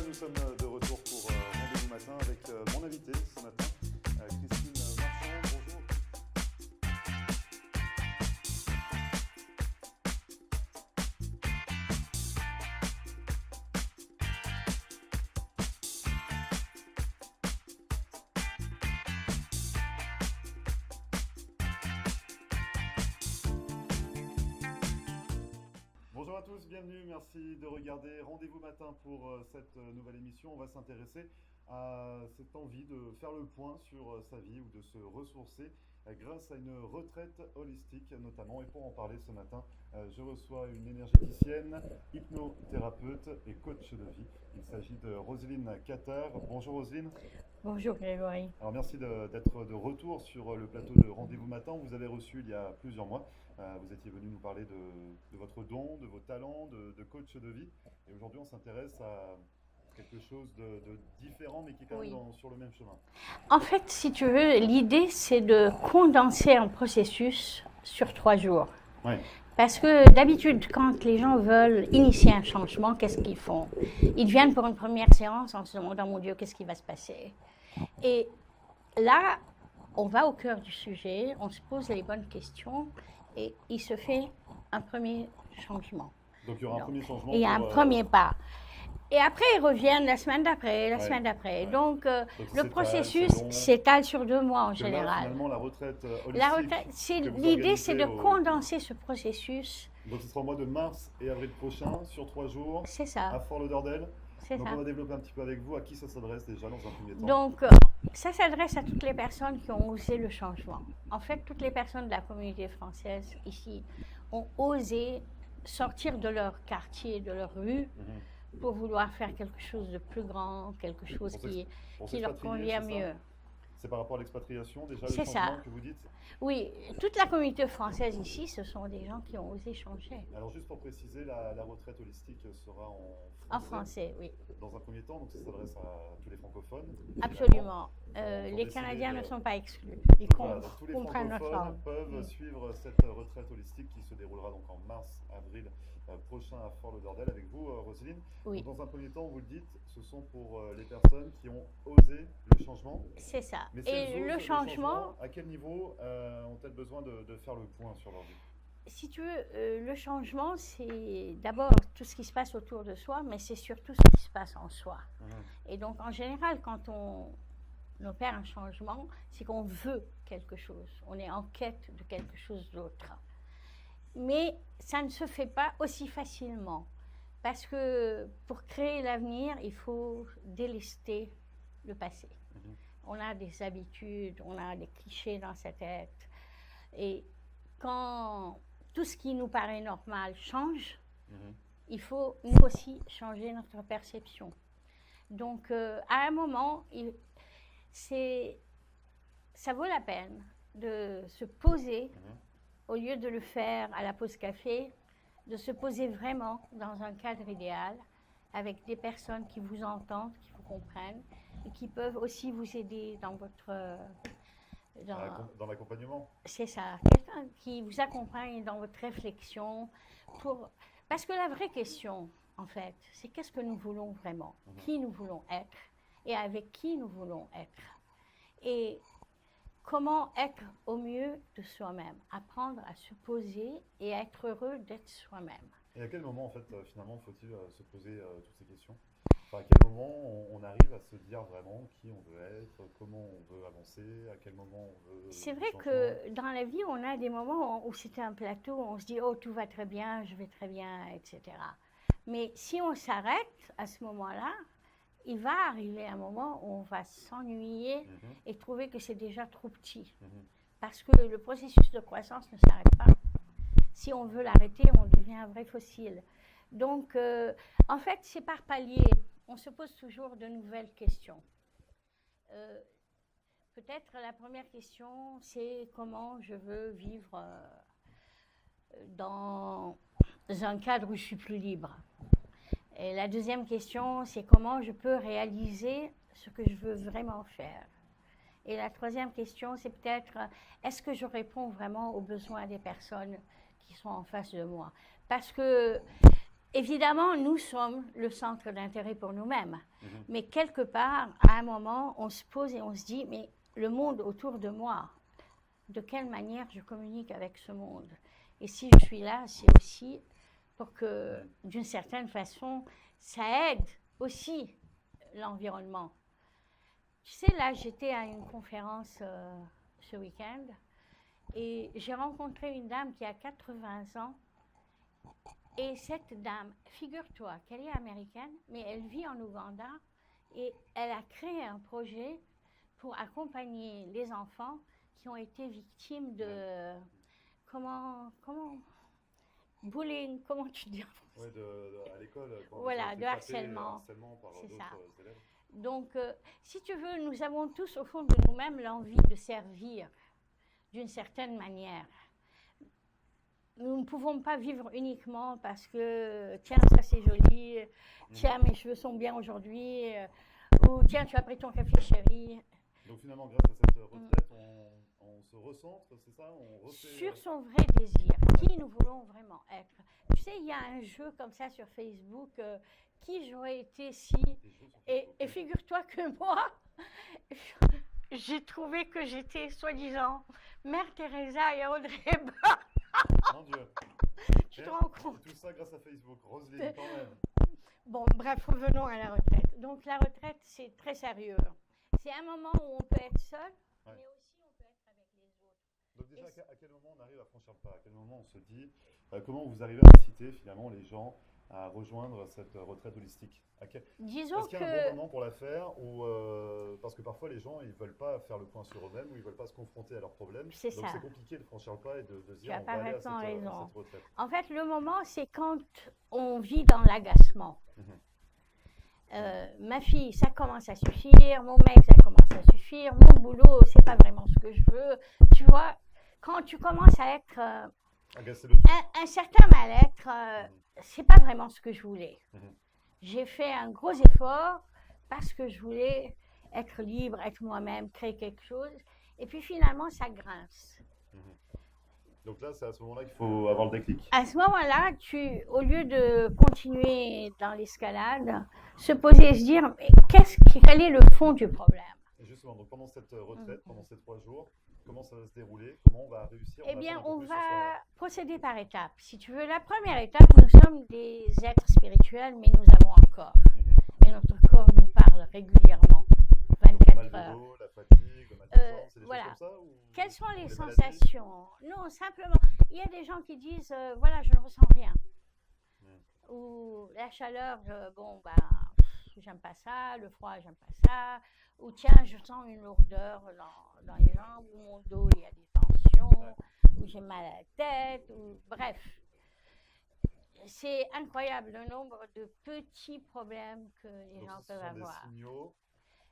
nous sommes de retour pour Rendez-vous Matin avec mon invité ce matin, Christine Marchand. Bonjour. Bonjour à tous, bienvenue, merci de regarder Rendez-vous Matin pour cette nouvelle émission. On va s'intéresser à cette envie de faire le point sur sa vie ou de se ressourcer grâce à une retraite holistique notamment. Et pour en parler ce matin, je reçois une énergéticienne, hypnothérapeute et coach de vie. Il s'agit de Roselyne Catter. Bonjour Roselyne. Bonjour Grégory. Alors merci d'être de retour sur le plateau de Rendez-vous Matin. On vous avait reçu il y a plusieurs mois. Vous étiez venu nous parler de votre don, de vos talents, de coach de vie. Et aujourd'hui, on s'intéresse à quelque chose de différent, mais qui est quand même sur le même chemin. En fait, si tu veux, l'idée, c'est de condenser un processus sur 3 jours. Oui. Parce que d'habitude, quand les gens veulent initier un changement, qu'est-ce qu'ils font? Ils viennent pour une première séance en se demandant, mon Dieu, qu'est-ce qui va se passer? Et là, on va au cœur du sujet, on se pose les bonnes questions et il se fait un premier changement. Donc il y aura un premier changement. Il y a un premier pas. Et après, ils reviennent la semaine d'après, la semaine d'après. Ouais. Donc le processus s'étale sur 2 mois en général. Là, finalement, la retraite holistique. La retraite, l'idée, c'est de condenser ce processus. Donc ce sera au mois de mars et avril prochain, sur 3 jours. C'est ça. À Fort-Lauderdale. C'est Donc ça. on va développer un petit peu avec vous. À qui ça s'adresse déjà dans un premier temps? Donc ça s'adresse à toutes les personnes qui ont osé le changement. En fait, toutes les personnes de la communauté française ici ont osé sortir de leur quartier, de leur rue, pour vouloir faire quelque chose de plus grand, quelque chose qui leur convient mieux. C'est par rapport à l'expatriation, déjà, le C'est changement ça. que vous dites? Oui, toute la communauté française ici, ce sont des gens qui ont osé changer. Alors juste pour préciser, la retraite holistique sera En français, oui. dans un premier temps, donc ça s'adresse à tous les francophones. Absolument. Les Canadiens ne sont pas exclus. Ils Voilà, donc tous les comprennent notre francophones langue. peuvent suivre cette retraite holistique qui se déroulera donc en mars-avril prochain à Fort-Lauderdale avec vous, Roselyne. Oui. Donc, dans un premier temps, vous le dites, ce sont pour les personnes qui ont osé le changement. C'est ça. Mais si elles Et osent le changement, à quel niveau ont-elles besoin de faire le point sur leur vie? si tu veux, le changement, c'est d'abord tout ce qui se passe autour de soi, mais c'est surtout ce qui se passe en soi. Et donc, en général, quand on opère un changement, c'est qu'on veut quelque chose. On est en quête de quelque chose d'autre. Mais ça ne se fait pas aussi facilement. Parce que pour créer l'avenir, il faut délester le passé. On a des habitudes, on a des clichés dans sa tête. Et quand tout ce qui nous paraît normal change, il faut nous aussi changer notre perception. Donc, à un moment, ça vaut la peine de se poser, au lieu de le faire à la pause café, de se poser vraiment dans un cadre idéal, avec des personnes qui vous entendent, qui vous comprennent, et qui peuvent aussi vous aider dans votre... Dans l'accompagnement? C'est ça, quelqu'un qui vous accompagne dans votre réflexion. Parce que la vraie question, en fait, c'est qu'est-ce que nous voulons vraiment, qui nous voulons être et avec qui nous voulons être. Et comment être au mieux de soi-même, apprendre à se poser et à être heureux d'être soi-même. Et à quel moment, en fait, finalement, faut-il se poser toutes ces questions? Enfin, à quel moment on arrive à se dire vraiment qui on veut être, comment on veut avancer, à quel moment on veut... C'est vrai que dans la vie, on a des moments où c'est un plateau, où on se dit « Oh, tout va très bien, je vais très bien, etc. » Mais si on s'arrête à ce moment-là, il va arriver un moment où on va s'ennuyer et trouver que c'est déjà trop petit. Parce que le processus de croissance ne s'arrête pas. Si on veut l'arrêter, on devient un vrai fossile. Donc, en fait, c'est par palier. On se pose toujours de nouvelles questions. Peut-être la première question, c'est comment je veux vivre dans un cadre où je suis plus libre. Et la deuxième question, c'est comment je peux réaliser ce que je veux vraiment faire. Et la troisième question, c'est peut-être, est-ce que je réponds vraiment aux besoins des personnes qui sont en face de moi? Parce que évidemment, nous sommes le centre d'intérêt pour nous-mêmes. Mais quelque part, à un moment, on se pose et on se dit, mais le monde autour de moi, de quelle manière je communique avec ce monde? Et si je suis là, c'est aussi pour que, d'une certaine façon, ça aide aussi l'environnement. Tu sais, là, j'étais à une conférence ce week-end et j'ai rencontré une dame qui a 80 ans. Et cette dame, figure-toi qu'elle est américaine, mais elle vit en Ouganda et elle a créé un projet pour accompagner les enfants qui ont été victimes de, bullying, comment tu dis? Oui, à l'école, quand voilà, ils de ont été harcèlement. tapés, par C'est ça. d'autres élèves. Donc, si tu veux, nous avons tous au fond de nous-mêmes l'envie de servir d'une certaine manière. Nous ne pouvons pas vivre uniquement parce que, tiens, ça c'est joli, tiens, mes cheveux sont bien aujourd'hui, ou tiens, tu as pris ton café chéri. Donc finalement, grâce à cette retraite, on se recentre, c'est ça? Sur son vrai désir, qui nous voulons vraiment être. Tu sais, il y a un jeu comme ça sur Facebook, qui j'aurais été si... Et figure-toi que moi, j'ai trouvé que j'étais soi-disant Mère Teresa et Audrey Hepburn. Mon Dieu. Tu te rends compte? Tout ça grâce à Facebook. Roselyne, quand même. Bon, bref, revenons à la retraite. Donc, la retraite, c'est très sérieux. C'est un moment où on peut être seul, mais aussi on peut être avec les autres. Donc déjà, à quel moment on arrive à franchir le pas? À quel moment on se dit, comment vous arrivez à inciter finalement les gens à rejoindre cette retraite holistique? Disons Est-ce qu'il y a un bon moment pour la faire ou parce que parfois les gens ils veulent pas faire le point sur eux-mêmes ou ils veulent pas se confronter à leurs problèmes. C'est donc ça. c'est compliqué de franchir le pas et de se dire Tu as on va aller à parfaitement cette retraite. En fait, le moment, c'est quand on vit dans l'agacement. Ma fille, ça commence à suffire. Mon mec, ça commence à suffire. Mon boulot, c'est pas vraiment ce que je veux. Tu vois, quand tu commences à être un certain mal-être, c'est pas vraiment ce que je voulais. J'ai fait un gros effort parce que je voulais être libre, être moi-même, créer quelque chose. Et puis finalement, ça grince. Donc là, c'est à ce moment-là qu'il faut avoir le déclic. À ce moment-là, au lieu de continuer dans l'escalade, se poser et se dire, mais quel est le fond du problème? Et justement, donc pendant cette retraite, pendant ces 3 jours, comment ça va se dérouler? Comment on va réussir? Eh bien, on va procéder par étapes. Si tu veux, la première étape, nous sommes des êtres spirituels, mais nous avons un corps. Et notre corps nous parle régulièrement, 24 heures. Dos, la fatigue, le mal de sang, c'est des voilà. choses comme ça, ou quelles sont les sensations? Non, simplement, il y a des gens qui disent, voilà, je ne ressens rien. Ou la chaleur, bon, ben, j'aime pas ça, le froid, j'aime pas ça. Ou tiens, je sens une lourdeur dans les jambes, ou mon dos, il y a des tensions, ou j'ai mal à la tête, ou bref. C'est incroyable le nombre de petits problèmes que les gens peuvent avoir. Ce sont des signaux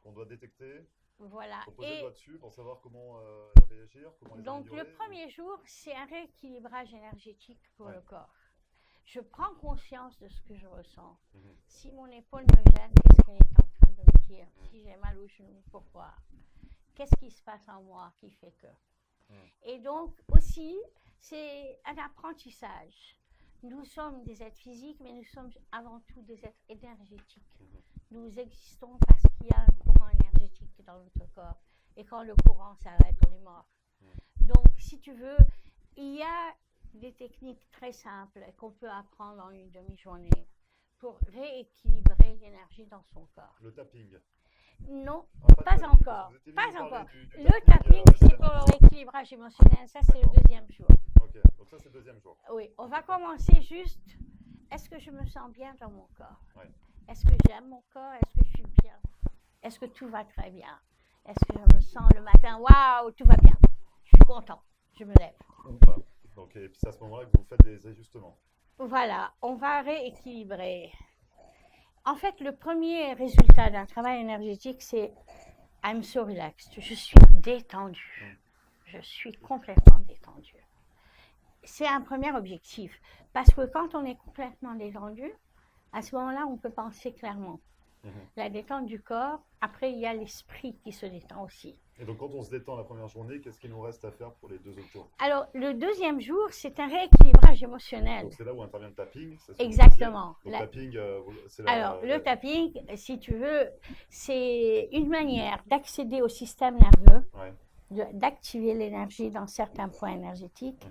qu'on doit détecter. Voilà. Pour poser le doigt dessus, pour savoir comment réagir, comment les donc améliorer. le premier jour, c'est un rééquilibrage énergétique pour le corps. Je prends conscience de ce que je ressens. Si mon épaule me gêne, qu'est-ce qu'elle est en train de me dire? Si j'ai mal au genou, pourquoi? Qu'est-ce qui se passe en moi qui fait que? Et donc aussi, c'est un apprentissage. Nous sommes des êtres physiques, mais nous sommes avant tout des êtres énergétiques. Nous existons parce qu'il y a un courant énergétique dans notre corps. Et quand le courant s'arrête, on est mort. Donc, si tu veux, il y a des techniques très simples qu'on peut apprendre en une demi-journée pour rééquilibrer l'énergie dans son corps. Le tapping? Non, pas encore. Pas encore. Le tapping, c'est pour le rééquilibrage émotionnel. Ça, c'est le deuxième jour. Ok, donc ça, c'est le deuxième jour. Oui, on va commencer juste. Est-ce que je me sens bien dans mon corps? Est-ce que j'aime mon corps? Est-ce que je suis bien? Est-ce que tout va très bien? Est-ce que je me sens le matin, waouh, tout va bien? Je suis content, je me lève. Donc, et puis c'est à ce moment-là que vous faites des ajustements. Voilà, on va rééquilibrer. En fait, le premier résultat d'un travail énergétique, c'est I'm so relaxed. Je suis détendue. Je suis complètement détendue. C'est un premier objectif. Parce que quand on est complètement détendu, à ce moment-là, on peut penser clairement. La détente du corps, après, il y a l'esprit qui se détend aussi. Et donc, quand on se détend la première journée, qu'est-ce qu'il nous reste à faire pour les 2 autres jours? Alors, le deuxième jour, c'est un rééquilibrage émotionnel. Donc, c'est là où intervient le tapping. Exactement. Le tapping, Alors, le tapping, si tu veux, c'est une manière d'accéder au système nerveux, d'activer l'énergie dans certains points énergétiques,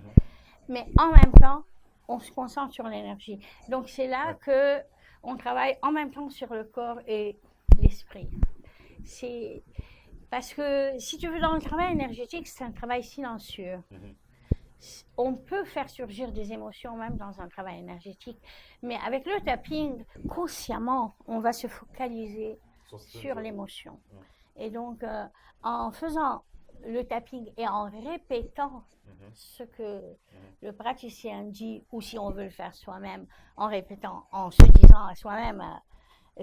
mais en même temps, on se concentre sur l'énergie. Donc, c'est là que on travaille en même temps sur le corps et l'esprit. C'est parce que, si tu veux, dans le travail énergétique, c'est un travail silencieux. On peut faire surgir des émotions même dans un travail énergétique, mais avec le tapping, consciemment, on va se focaliser sur l'émotion. Et donc, en faisant le tapping et en répétant ce que le praticien dit, ou si on veut le faire soi-même, en répétant, en se disant à soi-même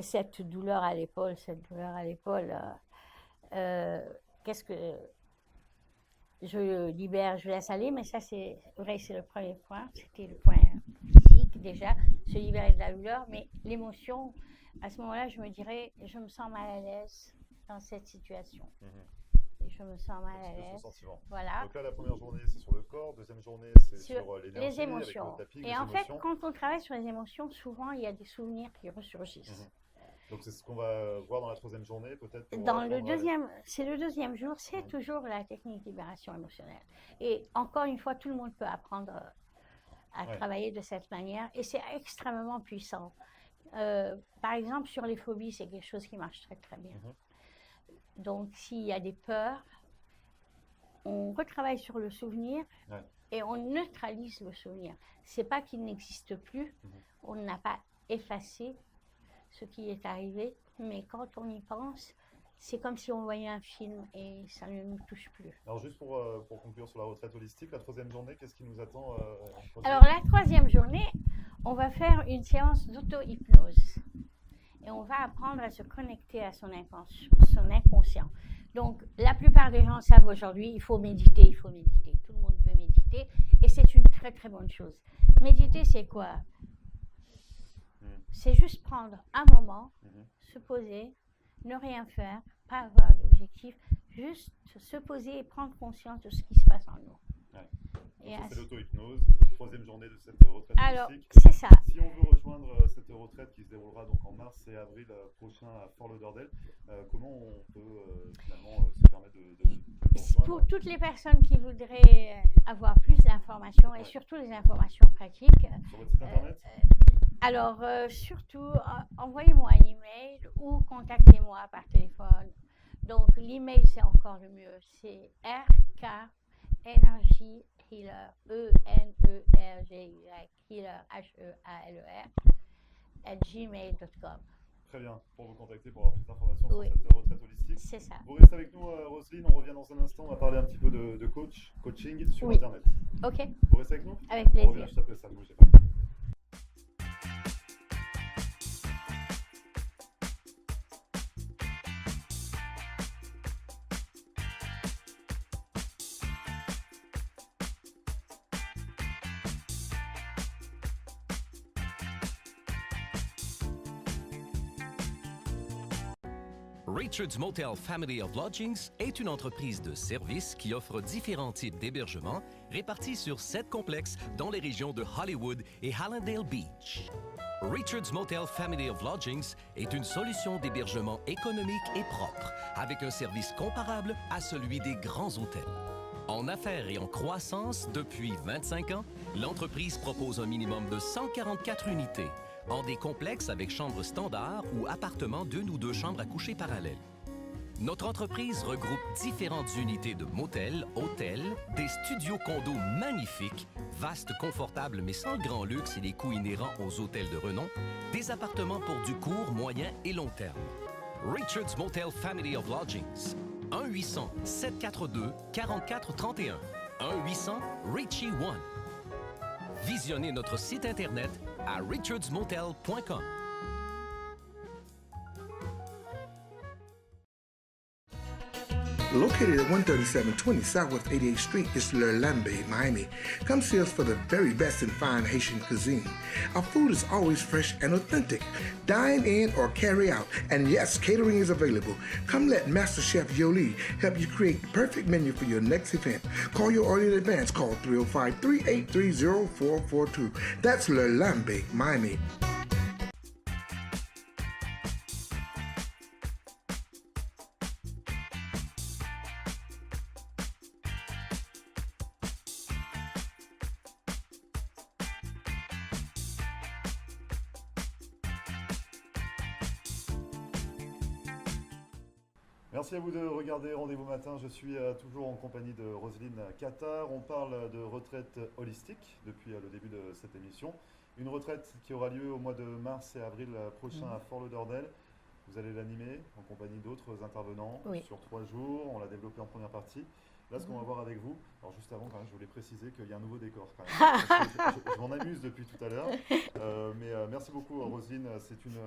cette douleur à l'épaule, qu'est-ce que je libère, je laisse aller, mais ça c'est vrai, c'est le premier point, c'était le point physique déjà, se libérer de la douleur, mais l'émotion, à ce moment-là, je me dirais, je me sens mal à l'aise dans cette situation. Je me sens mal à l'aise. Voilà. Donc là, la première journée, c'est sur le corps. Deuxième journée, c'est sur l'énergie, les émotions. Avec le tapping, et en fait, quand on travaille sur les émotions, souvent, il y a des souvenirs qui ressurgissent. Donc c'est ce qu'on va voir dans la troisième journée, peut-être. C'est le deuxième jour, c'est toujours la technique de libération émotionnelle. Et encore une fois, tout le monde peut apprendre à travailler de cette manière, et c'est extrêmement puissant. Par exemple, sur les phobies, c'est quelque chose qui marche très très bien. Donc, s'il y a des peurs, on retravaille sur le souvenir et on neutralise le souvenir. C'est pas qu'il n'existe plus, on n'a pas effacé ce qui est arrivé, mais quand on y pense, c'est comme si on voyait un film et ça ne nous touche plus. Alors juste pour conclure sur la retraite holistique, la troisième journée, qu'est-ce qui nous attend Alors la troisième journée, on va faire une séance d'auto-hypnose. Et on va apprendre à se connecter à son inconscient. Donc, la plupart des gens savent aujourd'hui, il faut méditer. Tout le monde veut méditer. Et c'est une très, très bonne chose. Méditer, c'est quoi? C'est juste prendre un moment, se poser, ne rien faire, pas avoir d'objectif, juste se poser et prendre conscience de ce qui se passe en nous. Donc c'est l'auto-hypnose, troisième journée de cette retraite holistique. C'est ça. Si on veut rejoindre cette retraite qui se déroulera donc en mars et avril prochain à Fort Lauderdale, comment on peut finalement se permettre de Pour toutes les personnes qui voudraient avoir plus d'informations et surtout des informations pratiques. Sur votre site internet alors, surtout, envoyez-moi un email ou contactez-moi par téléphone. Donc, l'email, c'est encore le mieux. C'est RK Energy Healer, E-N-E-R-G-Y, Healer, H-E-A-L-E-R, @gmail.com. Très bien, pour vous contacter pour avoir plus d'informations sur cette retraite holistique. C'est ça. Vous restez avec nous, Roselyne, on revient dans un instant, on va parler un petit peu de coaching sur Internet. Ok. Vous restez avec nous? Avec plaisir. On revient juste après ça, ne bougez pas. Richard's Motel Family of Lodgings est une entreprise de services qui offre différents types d'hébergements répartis sur 7 complexes dans les régions de Hollywood et Hallandale Beach. Richard's Motel Family of Lodgings est une solution d'hébergement économique et propre, avec un service comparable à celui des grands hôtels. En affaires et en croissance depuis 25 ans, l'entreprise propose un minimum de 144 unités, en des complexes avec chambres standards ou appartements d'une ou deux chambres à coucher parallèles. Notre entreprise regroupe différentes unités de motels, hôtels, des studios condos magnifiques, vastes, confortables mais sans le grand luxe et les coûts inhérents aux hôtels de renom, des appartements pour du court, moyen et long terme. Richard's Motel Family of Lodgings. 1-800-742-4431. 1-800-RICHIE-1. Visionnez notre site Internet à richardsmotel.com. Located at 13720 Southwest 88th Street, it's Le Lambe, Miami. Come see us for the very best in fine Haitian cuisine. Our food is always fresh and authentic. Dine in or carry out. And yes, catering is available. Come let Master Chef Yoli help you create the perfect menu for your next event. Call your order in advance. Call 305-383-0442. That's Le Lambe, Miami. Merci à vous de regarder Rendez-vous Matin. Je suis toujours en compagnie de Roselyne Qatar. On parle de retraite holistique depuis le début de cette émission. Une retraite qui aura lieu au mois de mars et avril prochain à Fort-Lauderdale. Vous allez l'animer en compagnie d'autres intervenants sur 3 jours. On l'a développé en première partie. Là, ce qu'on va voir avec vous, alors juste avant, quand même, je voulais préciser qu'il y a un nouveau décor. Quand même. Je m'en amuse depuis tout à l'heure. Mais merci beaucoup, Roselyne. C'est une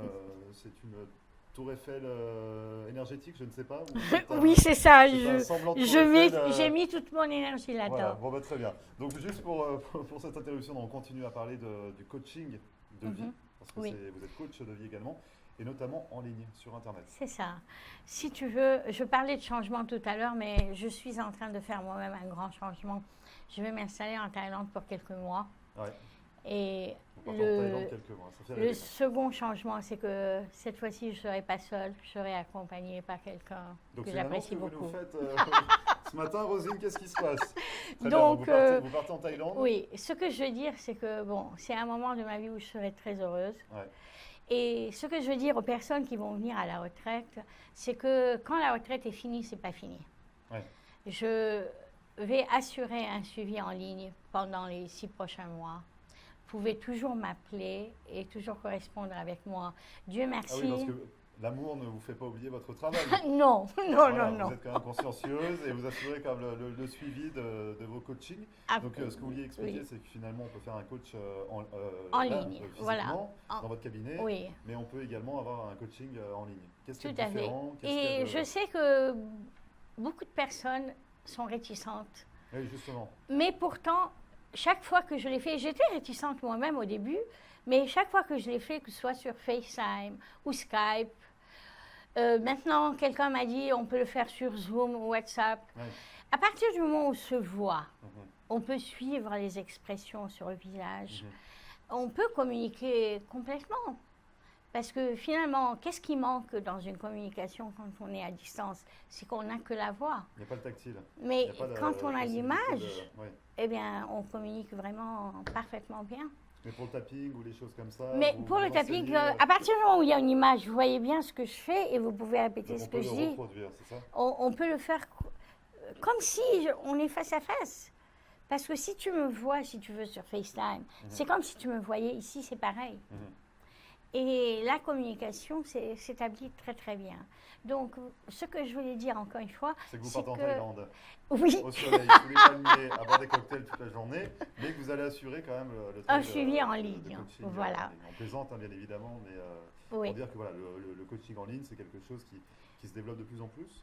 Tour Eiffel énergétique, je ne sais pas. Oui, c'est ça. J'ai mis toute mon énergie là-dedans. Voilà, bon, très bien. Donc, juste pour cette interruption, on continue à parler du coaching de vie, parce que vous êtes coach de vie également, et notamment en ligne, sur Internet. C'est ça. Si tu veux, je parlais de changement tout à l'heure, mais je suis en train de faire moi-même un grand changement. Je vais m'installer en Thaïlande pour quelques mois. Ouais. Et le second changement, c'est que cette fois-ci, je ne serai pas seule, je serai accompagnée par quelqu'un que j'apprécie beaucoup. Vous nous faites, ce matin, Roselyne, qu'est-ce qui se passe? Donc, vous partez en Thaïlande? Oui, ce que je veux dire, c'est que c'est un moment de ma vie où je serai très heureuse. Ouais. Et ce que je veux dire aux personnes qui vont venir à la retraite, c'est que quand la retraite est finie, c'est pas fini. Ouais. Je vais assurer un suivi en ligne pendant les 6 prochains mois. Vous pouvez toujours m'appeler et toujours correspondre avec moi. Dieu merci. Ah oui, parce que l'amour ne vous fait pas oublier votre travail. Non. Vous êtes quand même consciencieuse et vous assurez quand même le suivi de vos coachings. Donc, ce que vous vouliez expliquer, c'est que finalement, on peut faire un coach en ligne, dans votre cabinet, mais on peut également avoir un coaching en ligne. Qu'est-ce qui est différent? Et je sais que beaucoup de personnes sont réticentes. Oui, justement. Mais pourtant, chaque fois que je l'ai fait, j'étais réticente moi-même au début, mais chaque fois que je l'ai fait, que ce soit sur FaceTime ou Skype, maintenant, quelqu'un m'a dit on peut le faire sur Zoom ou WhatsApp. Ouais. À partir du moment où on se voit, on peut suivre les expressions sur le visage, on peut communiquer complètement. Parce que finalement, qu'est-ce qui manque dans une communication quand on est à distance? C'est qu'on n'a que la voix. Il n'y a pas le tactile. Mais quand on a l'image, eh bien, on communique vraiment parfaitement bien. Mais pour le tapping ou les choses comme ça? Mais pour le tapping, à partir du moment où il y a une image, vous voyez bien ce que je fais et vous pouvez répéter ce que je dis. C'est ça? On peut le faire comme si on est face à face. Parce que si tu me vois, si tu veux, sur FaceTime, c'est comme si tu me voyais ici, c'est pareil. Et la communication s'établit très très bien. Donc, ce que je voulais dire encore une fois, c'est que vous partez en Thaïlande, oui, au soleil, tous les palmiers, à boire des cocktails toute la journée, mais que vous allez assurer quand même un suivi en ligne. Voilà. On plaisante, bien évidemment, mais pour dire que le coaching en ligne, c'est quelque chose qui se développe de plus en plus.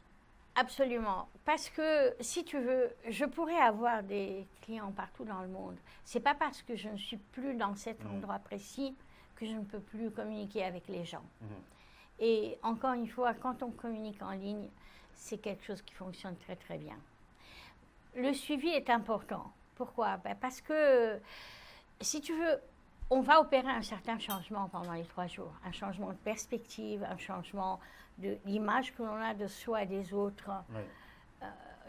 Absolument. Parce que, si tu veux, je pourrais avoir des clients partout dans le monde. C'est pas parce que je ne suis plus dans cet endroit précis que je ne peux plus communiquer avec les gens. Et encore une fois, quand on communique en ligne, c'est quelque chose qui fonctionne très très bien. Le suivi est important. Pourquoi? Parce que, si tu veux, on va opérer un certain changement pendant les 3 jours. Un changement de perspective, un changement de l'image que l'on a de soi et des autres.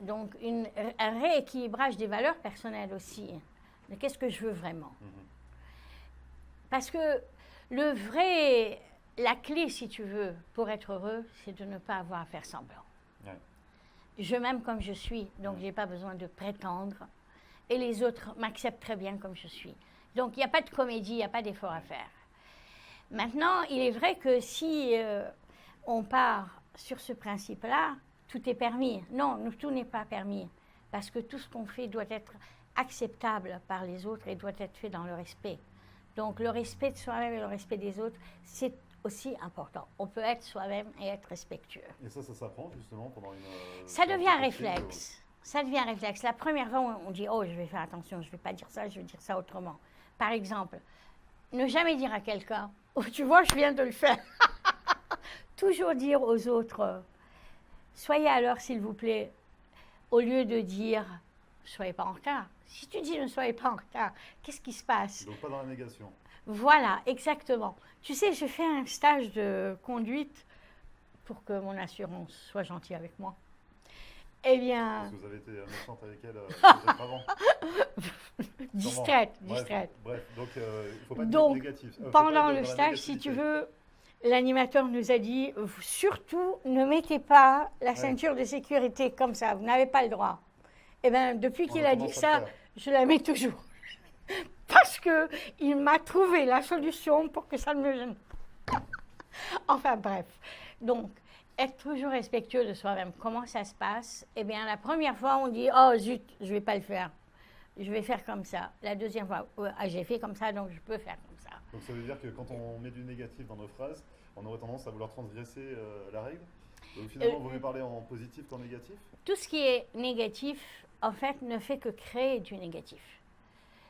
Donc, un rééquilibrage des valeurs personnelles aussi. Mais qu'est-ce que je veux vraiment? Parce que la clé, si tu veux, pour être heureux, c'est de ne pas avoir à faire semblant. Je m'aime comme je suis, donc je n'ai pas besoin de prétendre. Et les autres m'acceptent très bien comme je suis. Donc, il n'y a pas de comédie, il n'y a pas d'effort à faire. Maintenant, il est vrai que si on part sur ce principe-là, tout est permis. Non, tout n'est pas permis. Parce que tout ce qu'on fait doit être acceptable par les autres et doit être fait dans le respect. Donc, le respect de soi-même et le respect des autres, c'est aussi important. On peut être soi-même et être respectueux. Et ça s'apprend justement pendant une... Ça devient réflexe. Ça devient réflexe. La première fois, on dit, oh, je vais faire attention, je ne vais pas dire ça, je vais dire ça autrement. Par exemple, ne jamais dire à quelqu'un, oh, tu vois, je viens de le faire. Toujours dire aux autres, soyez à l'heure, s'il vous plaît, au lieu de dire, ne soyez pas en retard. Si tu dis ne soyez pas en retard, qu'est-ce qui se passe? Donc pas dans la négation. Voilà, exactement. Tu sais, je fais un stage de conduite pour que mon assurance soit gentille avec moi. Eh bien... Parce que vous avez été méchante avec elle avant. Distraite. Bref, donc il ne faut pas donc, être négatif. Pendant le stage, si tu veux, l'animateur nous a dit, surtout, ne mettez pas la ceinture de sécurité comme ça, vous n'avez pas le droit. Eh bien, depuis qu'il a dit ça, je la mets toujours. Parce qu'il m'a trouvé la solution pour que ça ne me gêne pas. Enfin, bref. Donc, être toujours respectueux de soi-même. Comment ça se passe? Eh bien, la première fois, on dit, oh zut, je ne vais pas le faire. Je vais faire comme ça. La deuxième fois, j'ai fait comme ça, donc je peux faire comme ça. Donc, ça veut dire que quand on met du négatif dans nos phrases, on aurait tendance à vouloir transgresser la règle? Donc, finalement, vous voulez parler en positif qu'en négatif? Tout ce qui est négatif, en fait, ne fait que créer du négatif.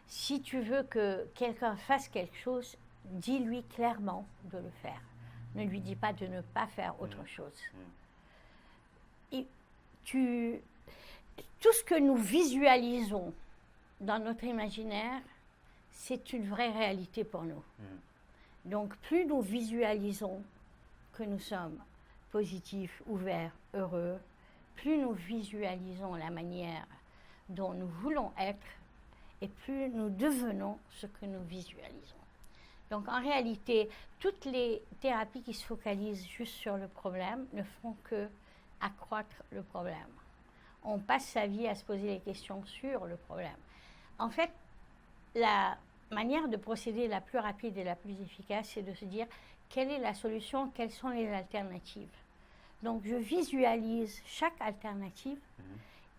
Si tu veux que quelqu'un fasse quelque chose, dis-lui clairement de le faire. Ne lui dis pas de ne pas faire autre chose. Et tout ce que nous visualisons dans notre imaginaire, c'est une vraie réalité pour nous. Donc, plus nous visualisons que nous sommes positifs, ouverts, heureux, plus nous visualisons la manière dont nous voulons être, et plus nous devenons ce que nous visualisons. Donc, en réalité, toutes les thérapies qui se focalisent juste sur le problème ne font que accroître le problème. On passe sa vie à se poser des questions sur le problème. En fait, la manière de procéder la plus rapide et la plus efficace, c'est de se dire quelle est la solution, quelles sont les alternatives. Donc, je visualise chaque alternative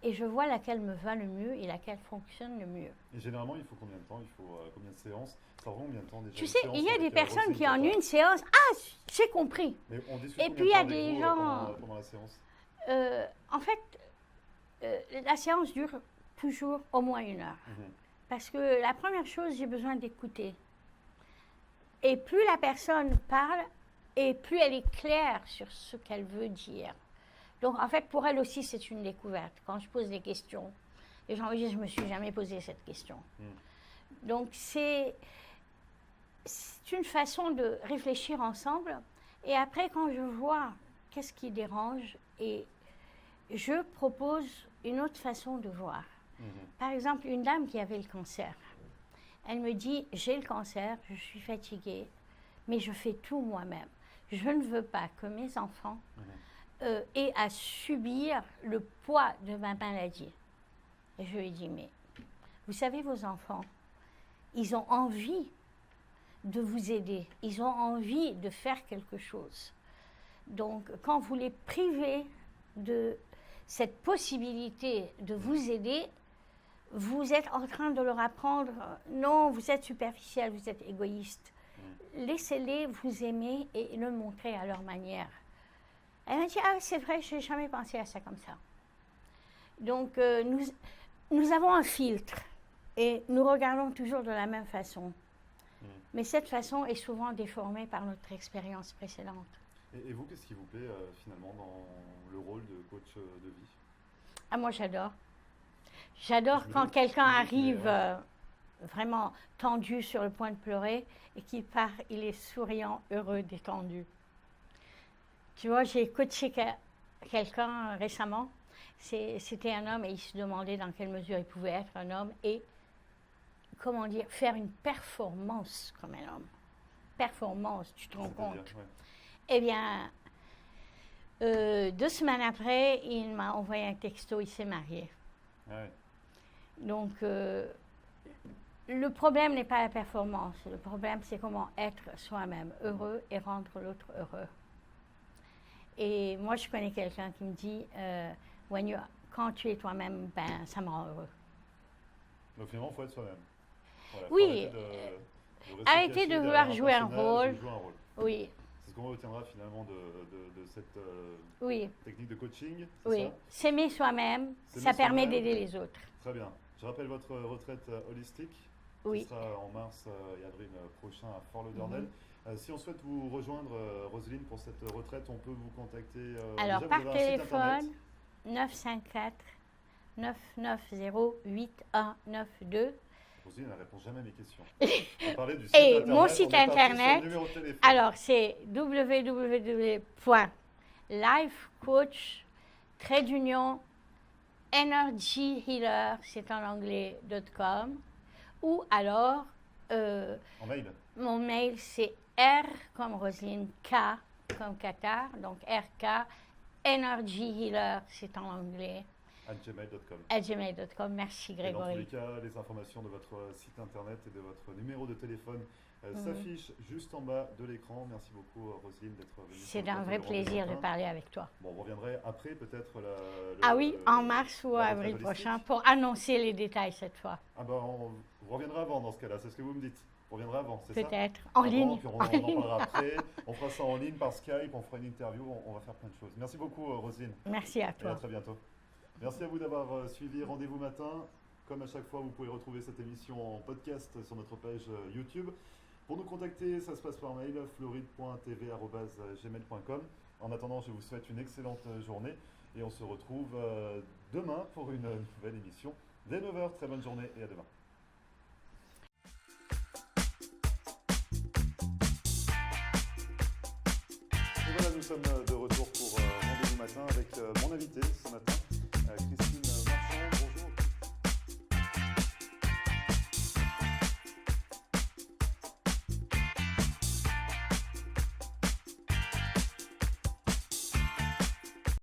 et je vois laquelle me va le mieux et laquelle fonctionne le mieux. Et généralement, il faut combien de temps? Il faut combien de séances? Ça prend combien de temps déjà? Tu sais, il y a des personnes qui en une séance, ah, j'ai compris. Mais on discute et puis il y a des gens... pendant la séance? En fait, la séance dure toujours au moins 1 heure. Parce que la première chose, j'ai besoin d'écouter. Et plus la personne parle, et plus elle est claire sur ce qu'elle veut dire. Donc, en fait, pour elle aussi, c'est une découverte. Quand je pose des questions, les gens me disent, je ne me suis jamais posé cette question. Donc, c'est une façon de réfléchir ensemble. Et après, quand je vois qu'est-ce qui dérange, et je propose une autre façon de voir. Par exemple, une dame qui avait le cancer, elle me dit, j'ai le cancer, je suis fatiguée, mais je fais tout moi-même. Je ne veux pas que mes enfants aient à subir le poids de ma maladie. Et je lui ai dit, mais vous savez, vos enfants, ils ont envie de vous aider, ils ont envie de faire quelque chose. Donc, quand vous les privez de cette possibilité de vous aider, vous êtes en train de leur apprendre, non, vous êtes superficiel, vous êtes égoïste. Laissez-les vous aimer et le montrer à leur manière. Elle m'a dit, ah, c'est vrai, je n'ai jamais pensé à ça comme ça. Donc, nous avons un filtre et nous regardons toujours de la même façon. Mais cette façon est souvent déformée par notre expérience précédente. Et vous, qu'est-ce qui vous plaît finalement dans le rôle de coach de vie? Ah, moi, j'adore. J'adore quand quelqu'un arrive vraiment tendu sur le point de pleurer et qu'il part, il est souriant, heureux, détendu. Tu vois, j'ai coaché quelqu'un récemment. C'était un homme et il se demandait dans quelle mesure il pouvait être un homme et, comment dire, faire une performance comme un homme. Performance, tu te rends compte? Eh bien, 2 semaines après, il m'a envoyé un texto, il s'est marié. Donc, le problème n'est pas la performance. Le problème, c'est comment être soi-même heureux et rendre l'autre heureux. Et moi, je connais quelqu'un qui me dit, quand tu es toi-même, ben, ça me rend heureux. Donc, finalement, il faut être soi-même. Voilà, oui. Arrêter de vouloir jouer un rôle. Oui. ce qu'on retiendra finalement de cette Oui, technique de coaching, c'est oui. ça? S'aimer soi-même, S'aimer ça permet soi-même. d'aider les autres. Très bien. Je rappelle votre retraite holistique. Oui. Ce sera en mars et avril prochain à Fort Lauderdale. Si on souhaite vous rejoindre, Roselyne, pour cette retraite, on peut vous contacter. Alors, déjà, par vous avez un site téléphone, internet. 954-990-8192. Roselyne, elle ne répond jamais à mes questions. On parlait du site Et internet. mon site on est parti sur le internet, numéro de téléphone. alors c'est www.lifecoach-energyhealer, c'est en anglais, .com, ou alors En mail. mon mail c'est R comme Roselyne, K comme Qatar, donc RK, energyhealer, c'est en anglais, @gmail.com. gmail.com. Merci Et dans tous les Grégory. cas, les informations de votre site internet et de votre numéro de téléphone s'affichent juste en bas de l'écran. Merci beaucoup, Roselyne, d'être venue. sur C'est le un plateau vrai du Rendez-vous plaisir de Matin. parler avec toi. Bon, on reviendrait après, peut-être. Ah oui, en mars ou la avril retraite prochain holistique. pour annoncer les détails cette fois. Ah ben, on reviendra avant dans ce cas-là, c'est ce que vous me dites. On reviendra avant, c'est ça? Peut-être. En Avant, ligne. puis on En en ligne. parlera après. On fera ça en ligne par Skype, on fera une interview, on va faire plein de choses. Merci beaucoup, Roselyne. Merci à Et à toi. très bientôt. Merci à vous d'avoir suivi Rendez-vous Matin. Comme à chaque fois, vous pouvez retrouver cette émission en podcast sur notre page YouTube. Pour nous contacter, ça se passe par mail, floride.tv@gmail.com. En attendant, je vous souhaite une excellente journée et on se retrouve demain pour une nouvelle émission dès 9h. Très bonne journée et à demain. Et voilà, nous sommes de retour pour Rendez-vous Matin avec mon invité ce matin, Christine.